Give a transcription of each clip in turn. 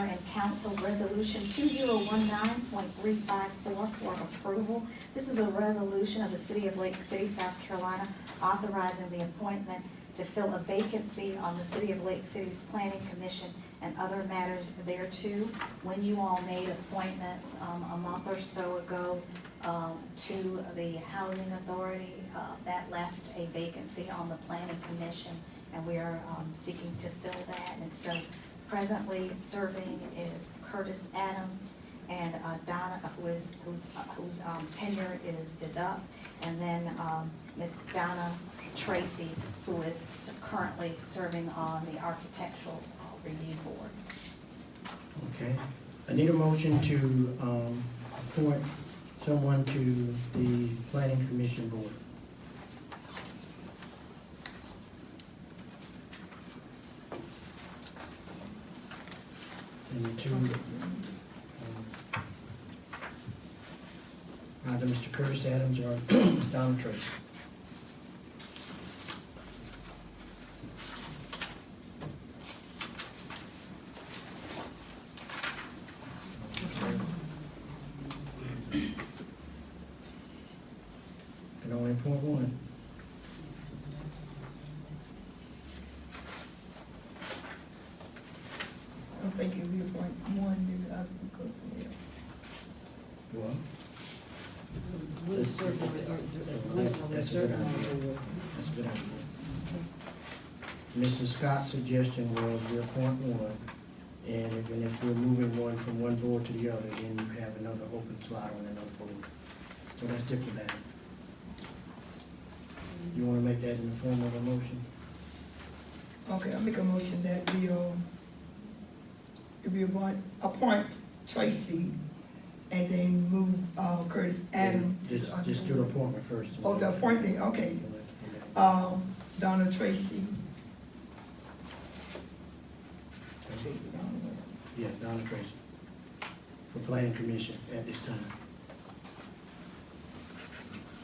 Mayor and Council Resolution 2019.354 for approval. This is a resolution of the City of Lake City, South Carolina, authorizing the appointment to fill a vacancy on the City of Lake City's Planning Commission and other matters thereto. When you all made appointments a month or so ago to the Housing Authority, that left a vacancy on the Planning Commission, and we are seeking to fill that. And so presently serving is Curtis Adams and Donna, whose tenure is up, and then Miss Donna Tracy, who is currently serving on the Architectural Review Board. Okay, I need a motion to appoint someone to the Planning Commission Board. And the two, either Mr. Curtis Adams or Donna Tracy. Can only appoint one. I think if we appoint one, then the other would go somewhere else. Well, We'll circle it. that's a good idea. That's a good idea. Mrs. Scott's suggestion was we appoint one, and if we're moving one from one board to the other, then you have another open slot on another board. So that's diplomatic. You wanna make that in the form of a motion? Okay, I make a motion that we appoint Tracy and then move Curtis Adams to the other Just do the board. appointment first. Oh, the appointment, okay. Donna Tracy. Tracy Donna. Yeah, Donna Tracy, for Planning Commission at this time.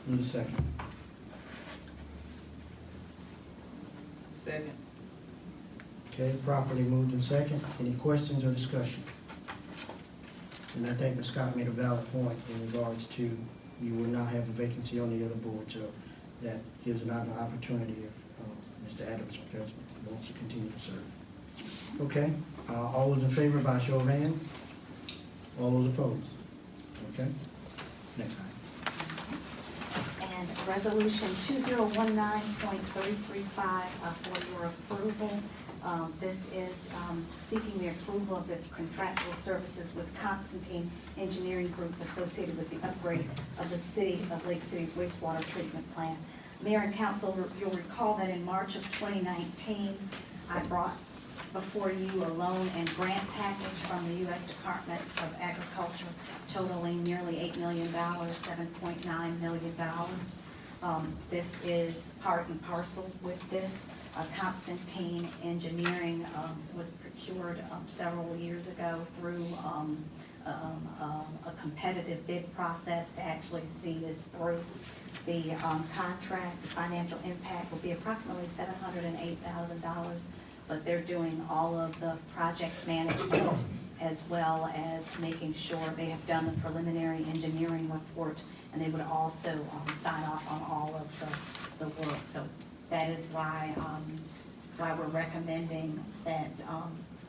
Need a second. Second. Okay, properly moved in second. Any questions or discussion? And I think Ms. Scott made a valid point in regards to you will now have a vacancy on the other board, so that gives another opportunity if Mr. Adams wants to continue to serve. Okay, all those in favor by show of hands? All those opposed? Okay, next item. And resolution 2019.335 for your approval. This is seeking the approval of the contractual services with Constantine Engineering Group associated with the upgrade of the City of Lake City's wastewater treatment plant. Mayor and Council, you'll recall that in March of 2019, I brought before you a loan and grant package from the U.S. Department of Agriculture totaling nearly $8 million, $7.9 million. This is part and parcel with this. Constantine Engineering was procured several years ago through a competitive bid process to actually see this through. The contract, the financial impact will be approximately $708,000, but they're doing all of the project management as well as making sure they have done the preliminary engineering report, and they would also sign off on all of the work. So that is why we're recommending that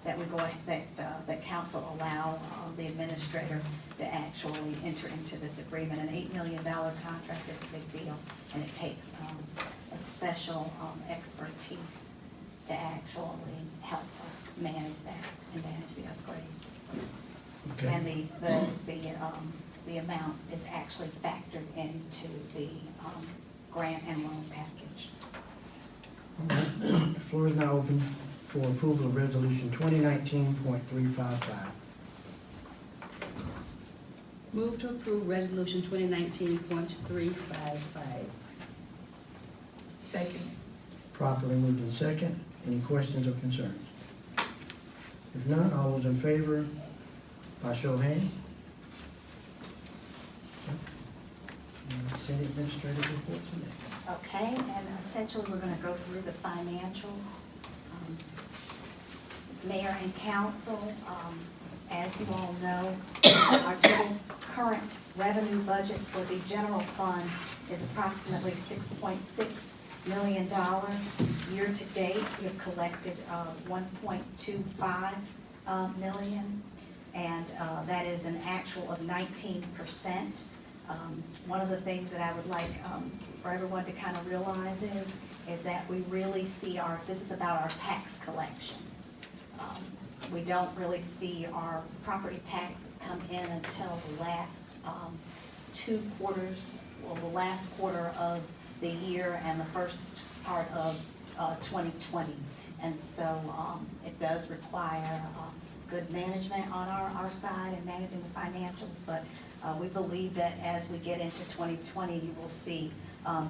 that council allow the administrator to actually enter into this agreement. An $8 million contract is a big deal, and it takes a special expertise to actually help us manage that and manage the upgrades. Okay. And the amount is actually factored into the grant and loan package. All right. The floor is now open for approval of resolution 2019.355. Move to approve resolution 2019.355. Second. Properly moved in second. Any questions or concerns? If none, all those in favor, by show of hands? City Administrative report tonight. Okay, and essentially, we're gonna go through the financials. Mayor and council, As you all know, our total current revenue budget for the general fund is approximately $6.6 million. Year to date, we have collected 1.25 million, and that is an actual of 19%. One of the things that I would like for everyone to kind of realize is that we really see this is about our tax collections. We don't really see our property taxes come in until the last 2 quarters, well, the last quarter of the year and the first part of 2020. And so it does require some good management on our side and managing the financials, but we believe that as we get into 2020, you will see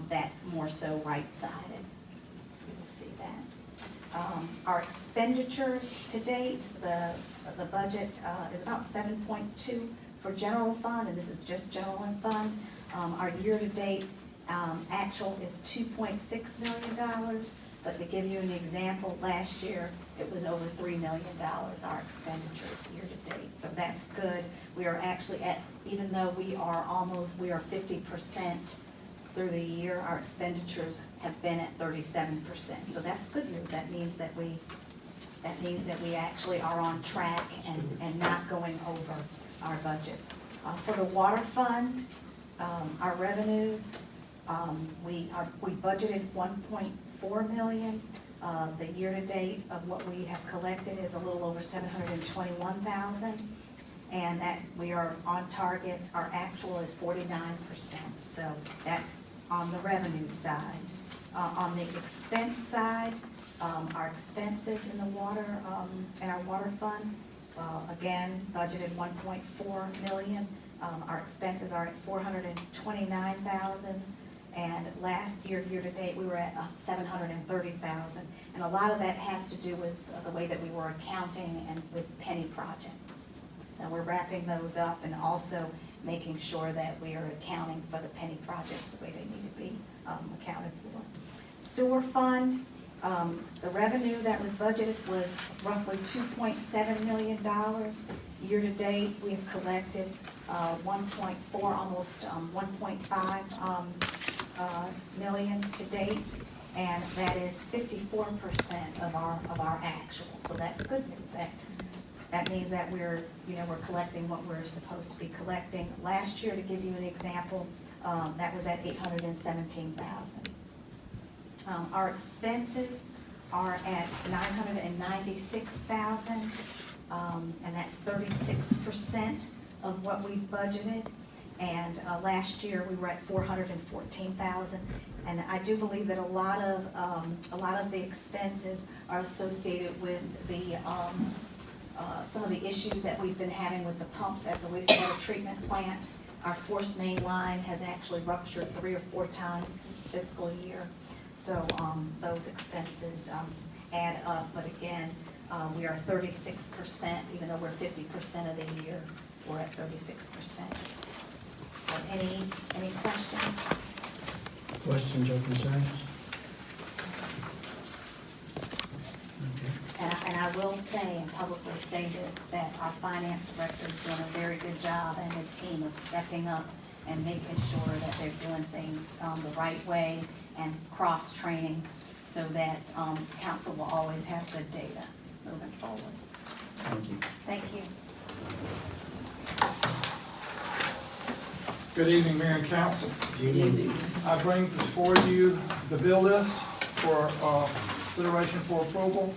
that more so right-sided. You will see that. Our expenditures to date, the budget is about 7.2 for general fund, and this is just general fund. Our year-to-date actual is $2.6 million, but to give you an example, last year it was over $3 million, our expenditures year-to-date. So that's good. We are actually at, even though we are 50% through the year, our expenditures have been at 37%. So that's good news. That means that we actually are on track and not going over our budget. For the water fund, our revenues, we budgeted 1.4 million. The year-to-date of what we have collected is a little over 721,000. And that we are on target. Our actual is 49%, so that's on the revenue side. On the expense side, our expenses in the water, in our water fund, again, budgeted 1.4 million. Our expenses are at 429,000, and last year, year-to-date, we were at 730,000. And a lot of that has to do with the way that we were accounting and with penny projects. So we're wrapping those up and also making sure that we are accounting for the penny projects the way they need to be accounted for. Sewer fund, the revenue that was budgeted was roughly $2.7 million. Year to date, we have collected 1.4, almost 1.5 million to date, and that is 54% of our actual. So that's good news. That means that we're collecting what we're supposed to be collecting. Last year, to give you an example, that was at 817,000. Our expenses are at 996,000, and that's 36% of what we've budgeted. And last year we were at 414,000. And I do believe that a lot of the expenses are associated with the some of the issues that we've been having with the pumps at the wastewater treatment plant. Our force main line has actually ruptured 3 or 4 times this fiscal year. So those expenses add up. But again, we are 36%, even though we're 50% of the year, we're at 36%. So any questions? Questions or concerns? And I will say and publicly say this, that our finance director is doing a very good job, and his team of stepping up and making sure that they're doing things the right way and cross-training so that council will always have good data moving forward. Thank you. Thank you. Good evening, Mayor and Council. Good evening. I bring before you the bill list for consideration for approval.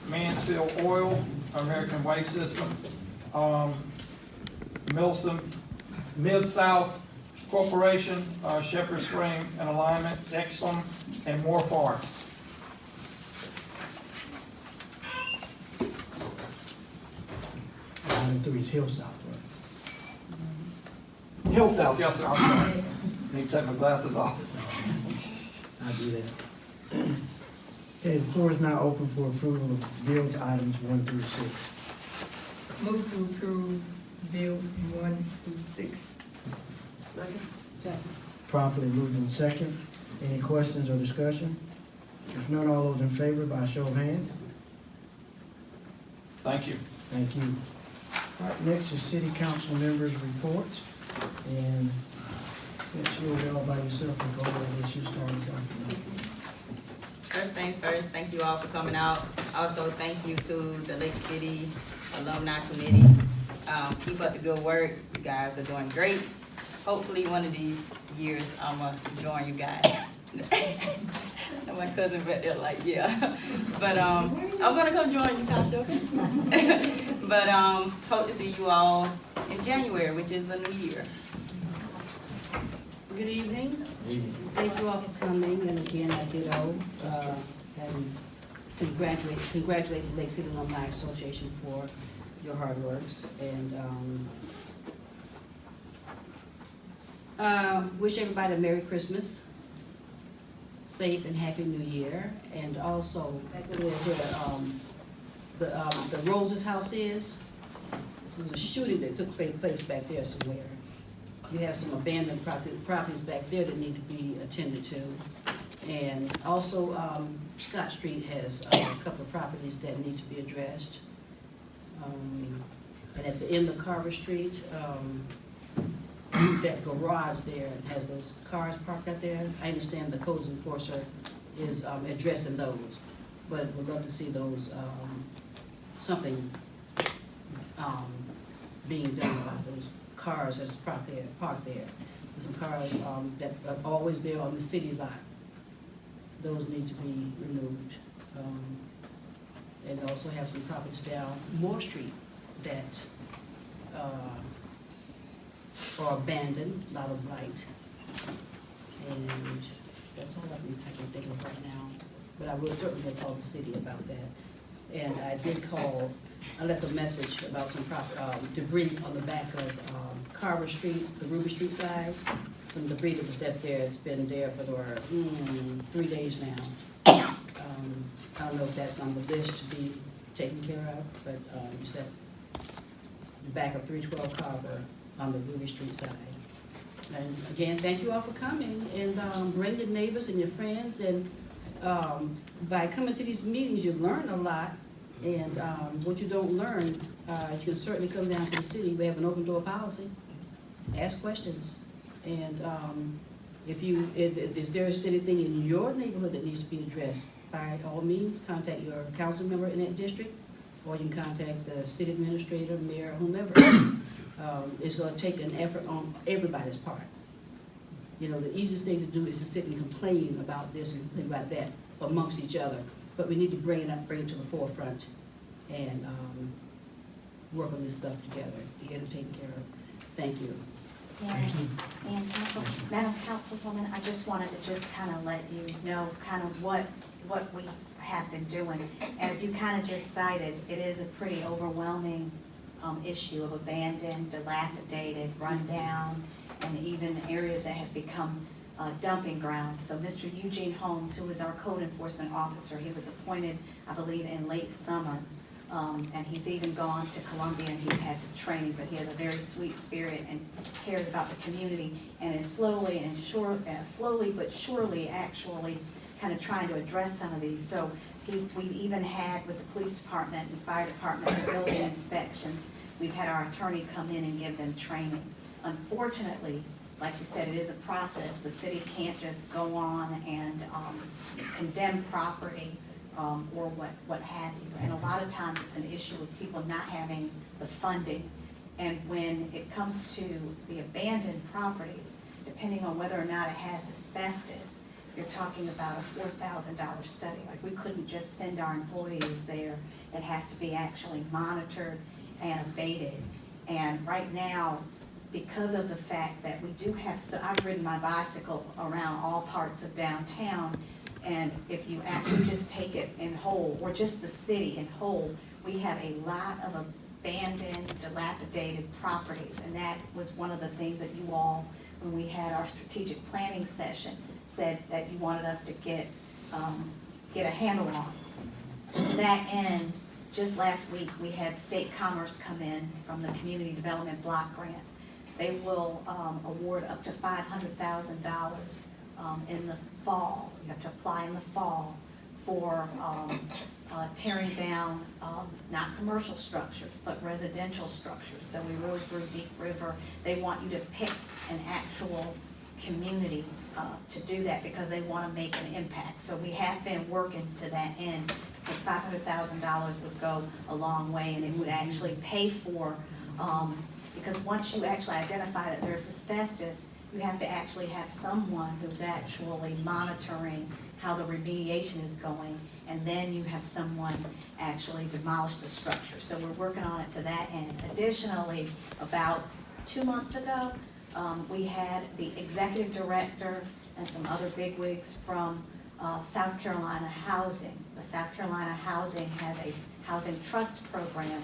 Mansfield Oil, American Waste System, Mid-South Corporation, Shepherd Spring and Alignment, Exlum, and Moore Forest. Item 3 is Hill South, right? Hill South, yes, sir. I'm sorry. Need to take my glasses off. I'll do that. Okay, the floor is now open for approval of bills items 1 through 6. Move to approve bills 1 through 6. Second. Properly moved in second. Any questions or discussion? If none, all those in favor by show of hands? Thank you. Thank you. All right, next is city council members' reports. And since you're all by yourself, and go over this, you start us off. First things first, thank you all for coming out. Also, thank you to the Lake City Alumni Committee. Keep up the good work. You guys are doing great. Hopefully, one of these years, I'ma join you guys. And my cousin back there like, yeah. But, I'm gonna come join you, Tasha, okay? But, hope to see you all in January, which is a new year. Good evening. Thank you all for coming, and again, I ditto, and congratulate the Lake City Alumni Association for your hard works, and, wish everybody a Merry Christmas, safe and Happy New Year, and also, back where the Rose's house is, there was a shooting that took place back there somewhere. You have some abandoned properties back there that need to be attended to. And also, Scott Street has a couple of properties that need to be addressed. And at the end of Carver Street, that garage there has those cars parked out there. I understand the codes enforcer is addressing those, but would love to see those, something being done about those cars that's parked there. There's some cars that are always there on the city lot. Those need to be removed. And also have some properties down Moore Street that are abandoned, a lot of blight. And that's all I can think of right now. But I will certainly call the city about that. And I did call, I left a message about some debris on the back of Carver Street, the Ruby Street side. Some debris that was left there, it's been there for 3 days now. I don't know if that's on the list to be taken care of, but you said the back of 312 Carver on the Ruby Street side. And again, thank you all for coming, and bring your neighbors and your friends, and by coming to these meetings, you learn a lot. And what you don't learn, you can certainly come down to the city. We have an open door policy. Ask questions. And if there's anything in your neighborhood that needs to be addressed, by all means, contact your council member in that district, or you can contact the city administrator, mayor, whomever. It's gonna take an effort on everybody's part. You know, the easiest thing to do is to sit and complain about this and complain about that amongst each other. But we need to bring it to the forefront and work on this stuff together to get it taken care of. Thank you. And Madam Councilwoman, I just wanted to just kind of let you know kind of what we have been doing. As you kind of just cited, it is a pretty overwhelming issue of abandoned, dilapidated, rundown, and even areas that have become dumping grounds. So Mr. Eugene Holmes, who is our code enforcement officer, he was appointed, I believe, in late summer. And he's even gone to Columbia and he's had some training, but he has a very sweet spirit and cares about the community, and is slowly but surely actually kind of trying to address some of these. So we've even had with the police department and fire department building inspections, we've had our attorney come in and give them training. Unfortunately, like you said, it is a process. The city can't just go on and condemn property or what have you. And a lot of times it's an issue of people not having the funding. And when it comes to the abandoned properties, depending on whether or not it has asbestos, you're talking about a $4,000 study. Like, we couldn't just send our employees there. It has to be actually monitored and abated. And right now, because of the fact that we do have, so I've ridden my bicycle around all parts of downtown, and if you actually just take it in whole, or just the city in whole, we have a lot of abandoned, dilapidated properties. And that was one of the things that you all, when we had our strategic planning session, said that you wanted us to get a handle on. So to that end, just last week, we had State Commerce come in from the Community Development Block Grant. They will award up to $500,000 in the fall. You have to apply in the fall for tearing down, not commercial structures, but residential structures. So we rode through Deep River. They want you to pick an actual community to do that because they want to make an impact. So we have been working to that end, because $500,000 would go a long way, and it would actually pay for, because once you actually identify that there's asbestos, you have to actually have someone who's actually monitoring how the remediation is going, and then you have someone actually demolish the structure. So we're working on it to that end. Additionally, about 2 months ago, we had the executive director and some other bigwigs from South Carolina Housing. The South Carolina Housing has a housing trust program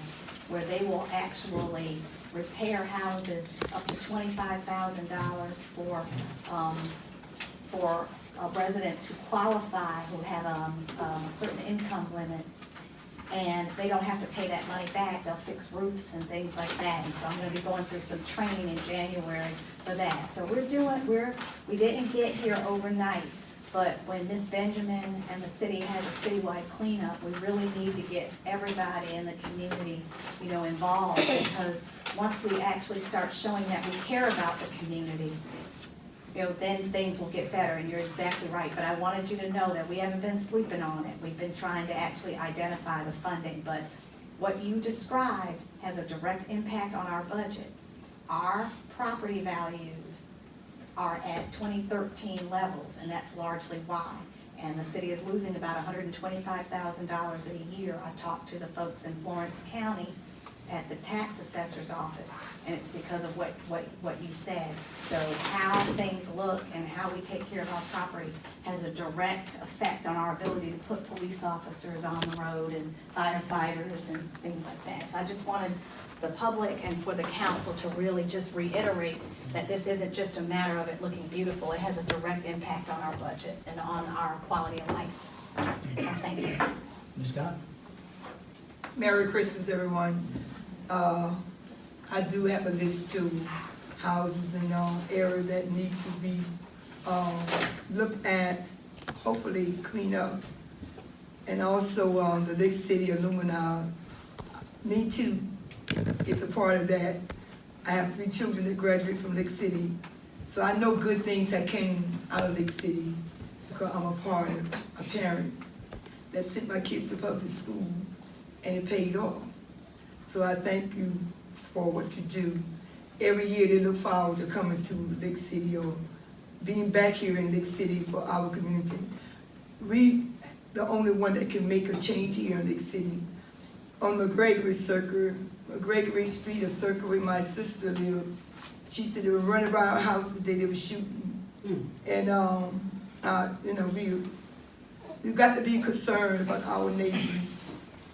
where they will actually repair houses up to $25,000 for residents who qualify, who have certain income limits, and they don't have to pay that money back. They'll fix roofs and things like that. And so I'm gonna be going through some training in January for that. So we didn't get here overnight, but when Ms. Benjamin and the city has a citywide cleanup, we really need to get everybody in the community, involved, because once we actually start showing that we care about the community, then things will get better, and you're exactly right. But I wanted you to know that we haven't been sleeping on it. We've been trying to actually identify the funding, but what you described has a direct impact on our budget. Our property values are at 2013 levels, and that's largely why. And the city is losing about $125,000 a year. I talked to the folks in Florence County at the tax assessor's office, and it's because of what you said. So how things look and how we take care of our property has a direct effect on our ability to put police officers on the road and firefighters and things like that. So I just wanted the public and for the council to really just reiterate that this isn't just a matter of it looking beautiful. It has a direct impact on our budget and on our quality of life. So thank you. Ms. Scott? Merry Christmas, everyone. I do have a list of houses in the area that need to be looked at, hopefully clean up. And also the Lake City Alumni, me too, is a part of that. I have 3 children that graduate from Lake City, so I know good things that came out of Lake City because I'm a parent that sent my kids to public school, and it paid off. So I thank you for what you do. Every year they look forward to coming to Lake City or being back here in Lake City for our community. We, the only one that can make a change here in Lake City. On McGregory Circle, McGregory Street, a circle where my sister lived, she said they were running around her house the day they were shooting. And we got to be concerned about our neighbors.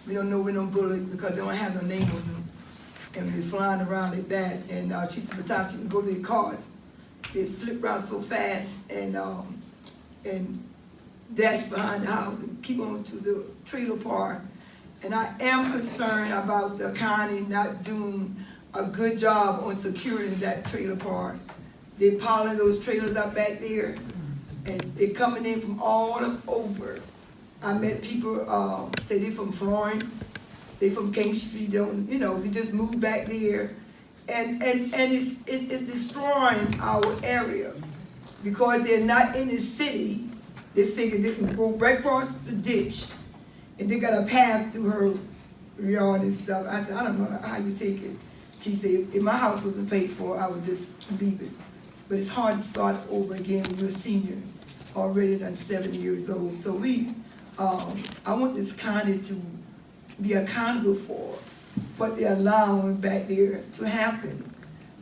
We don't know when no bullet because they don't have no name on them. And they're flying around like that. And she said, by the time she can go to their cars, they flip around so fast and dash behind the house and keep on to the trailer park. And I am concerned about the county not doing a good job on securing that trailer park. They're piling those trailers up back there, and they're coming in from all over. I met people say they're from Florence, they from King Street, they just moved back there. And it's destroying our area because they're not in the city. They figured they can go right across the ditch and they got a path through her yard and stuff. I said, I don't know how you take it. She said, if my house wasn't paid for, I would just leave it. But it's hard to start over again when you're a senior, already done 70 years old. So I want this county to be accountable for what they're allowing back there to happen.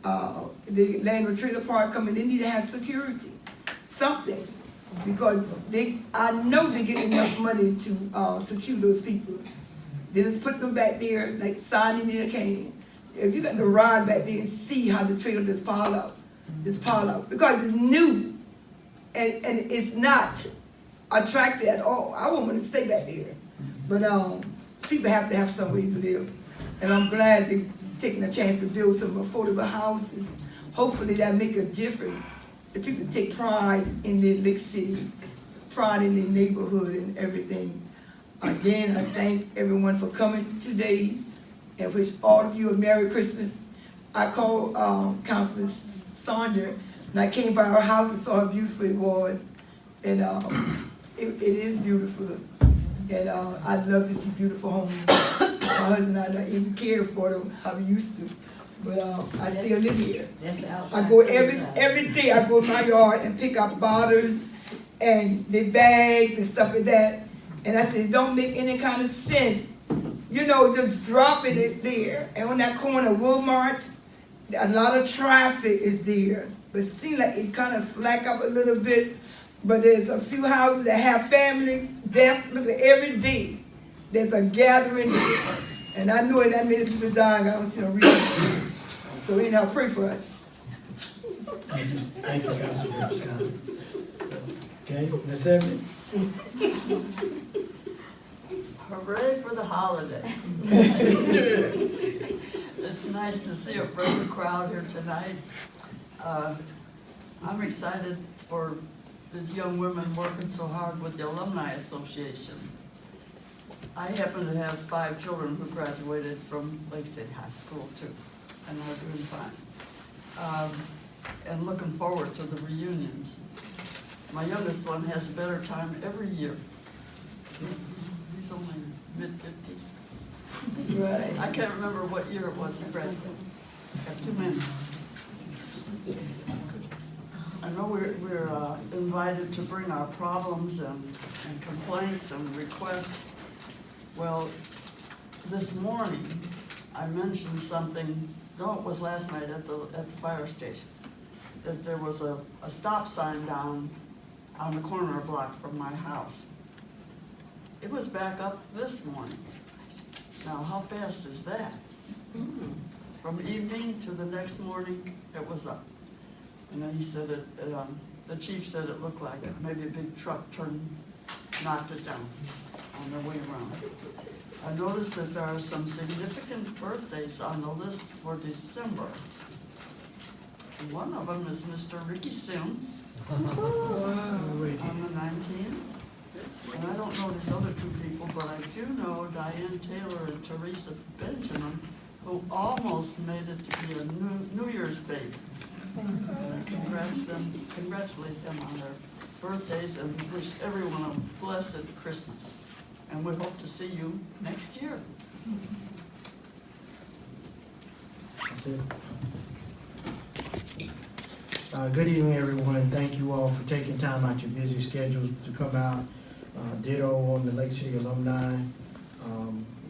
The landlord trailer park coming, they need to have security, something, because I know they get enough money to secure those people. They just put them back there like signing in a can. If you got to ride back there and see how the trailer just pile up, because it's new and it's not attractive at all. I wouldn't want to stay back there, but people have to have somewhere to live, and I'm glad they're taking a chance to build some affordable houses. Hopefully that make a difference. The people take pride in their Lake City, pride in their neighborhood and everything. Again, I thank everyone for coming today and wish all of you a Merry Christmas. I called Councilman Saunders, and I came by her house and saw how beautiful it was. And it is beautiful. And I'd love to see beautiful homes. My husband and I don't even care for them how we used to, but I still live here. That's the outside. I go every day, I go in my yard and pick up bottles and the bags and stuff like that. And I said, it don't make any kind of sense, you know, just dropping it there. And on that corner of Walmart, a lot of traffic is there. But it seems like it kind of slack up a little bit. But there's a few houses that have family, death, look at every day. There's a gathering there. And I know that many people dying, I don't see no reason. So anyhow, pray for us. Thank you, Councilman Scott. Okay, Ms. Evans? Hooray for the holidays. It's nice to see a friendly crowd here tonight. I'm excited for these young women working so hard with the Alumni Association. I happen to have 5 children who graduated from Lake City High School too, and are doing fine. And looking forward to the reunions. My youngest one has a better time every year. He's only mid-50s. Right. I can't remember what year it was he graduated. Got too many. I know we're invited to bring our problems and complaints and requests. Well, this morning, I mentioned something, no, it was last night at the fire station, that there was a stop sign down on the corner block from my house. It was back up this morning. Now, how fast is that? From evening to the next morning, it was up. And then he said the chief said it looked like maybe a big truck knocked it down on their way around. I noticed that there are some significant birthdays on the list for December. One of them is Mr. Ricky Sims on the 19th. And I don't know these other 2 people, but I do know Diane Taylor and Teresa Benjamin, who almost made it to be a New Year's baby. And I congratulate them on their birthdays and wish everyone a blessed Christmas. And we hope to see you next year. That's it. Good evening, everyone. Thank you all for taking time out your busy schedules to come out. Ditto on the Lake City alumni.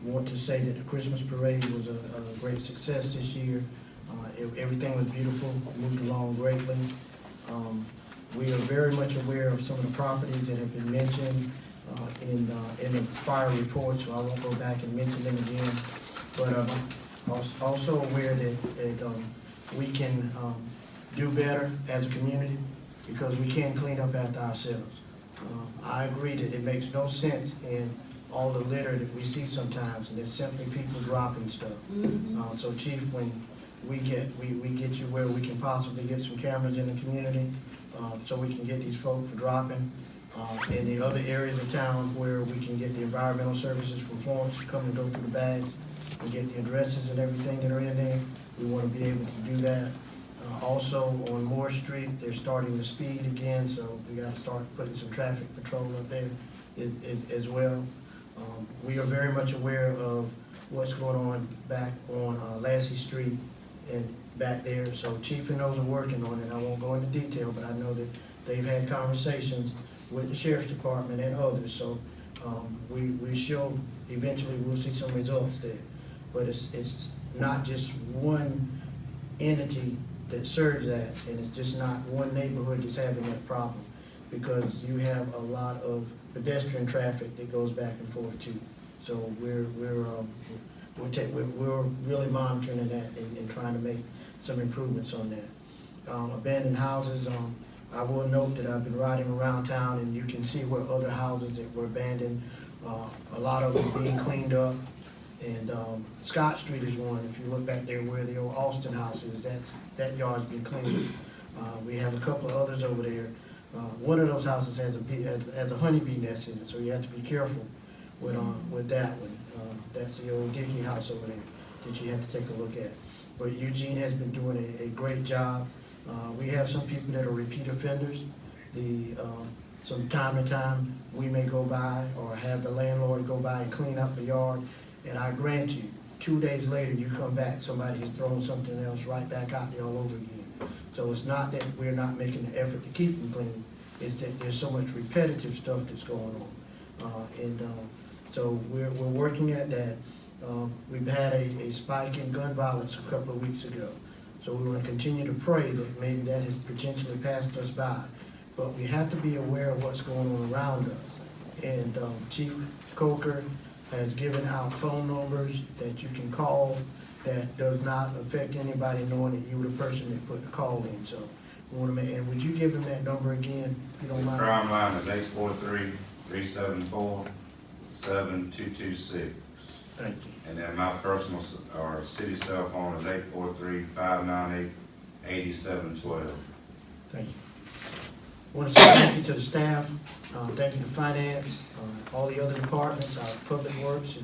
Want to say that the Christmas parade was a great success this year. Everything was beautiful, moved along greatly. We are very much aware of some of the properties that have been mentioned in the prior report, so I won't go back and mention them again. But I'm also aware that we can do better as a community because we can clean up after ourselves. I agree that it makes no sense in all the litter that we see sometimes, and it's simply people dropping stuff. So Chief, when we get you where we can possibly get some cameras in the community, so we can get these folks for dropping. In the other areas of town where we can get the environmental services from Florence to come and go through the bags and get the addresses and everything that are in there, we want to be able to do that. Also on Moore Street, they're starting to speed again, so we got to start putting some traffic patrol up there as well. We are very much aware of what's going on back on Lassie Street and back there. So Chief and those are working on it. I won't go into detail, but I know that they've had conversations with the Sheriff's Department and others. So we show eventually we'll see some results there. But it's not just one entity that serves that, and it's just not one neighborhood that's having that problem, because you have a lot of pedestrian traffic that goes back and forth too. So we're really monitoring that and trying to make some improvements on that. Abandoned houses, I will note that I've been riding around town and you can see where other houses that were abandoned, a lot of them being cleaned up. And Scott Street is one. If you look back there where the old Austin house is, that yard's been cleaned. We have a couple of others over there. One of those houses has a honeybee nest in it, so you have to be careful with that one. That's the old Dickey house over there that you have to take a look at. But Eugene has been doing a great job. We have some people that are repeat offenders. Some time to time, we may go by or have the landlord go by and clean up the yard. And I grant you, 2 days later, you come back, somebody has thrown something else right back out there all over again. So it's not that we're not making the effort to keep them clean, it's that there's so much repetitive stuff that's going on. So we're working at that. We've had a spike in gun violence a couple of weeks ago. So we want to continue to pray that maybe that has potentially passed us by. But we have to be aware of what's going on around us. And Chief Coker has given out phone numbers that you can call that does not affect anybody knowing that you were the person that put the call in. So we want to make, and would you give them that number again, if you don't mind? Crime line is 843-374-7226. Thank you. And then my personal or city cell phone is 843-598-8712. Thank you. I want to say thank you to the staff, thank you to finance, all the other departments, our public works,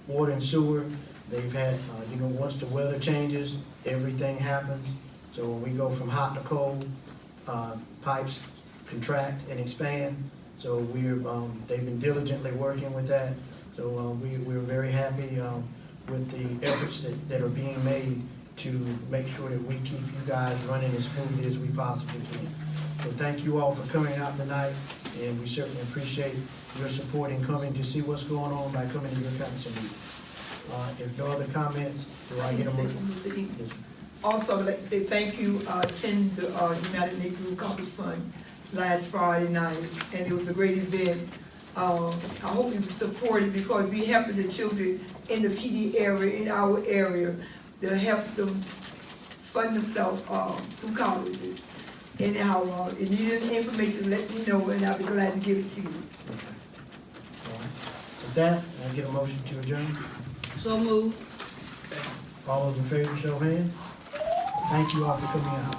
water and sewer. They've had, once the weather changes, everything happens. So when we go from hot to cold, pipes contract and expand. So they've been diligently working with that. So we're very happy with the efforts that are being made to make sure that we keep you guys running as smoothly as we possibly can. So thank you all for coming out tonight, and we certainly appreciate your support in coming to see what's going on by coming to your council meeting. If no other comments, do I get a motion? Yes. Also, I'd like to say thank you, attend the United Negro Caucus Fund last Friday night, and it was a great event. I hope you support it because we helping the children in the PD area, in our area, to help them fund themselves through colleges. Anyhow, if you need any information, let me know, and I'll be glad to give it to you. Okay. All right. With that, I get a motion to adjourn. So move. All those in favor, show of hands. Thank you all for coming out.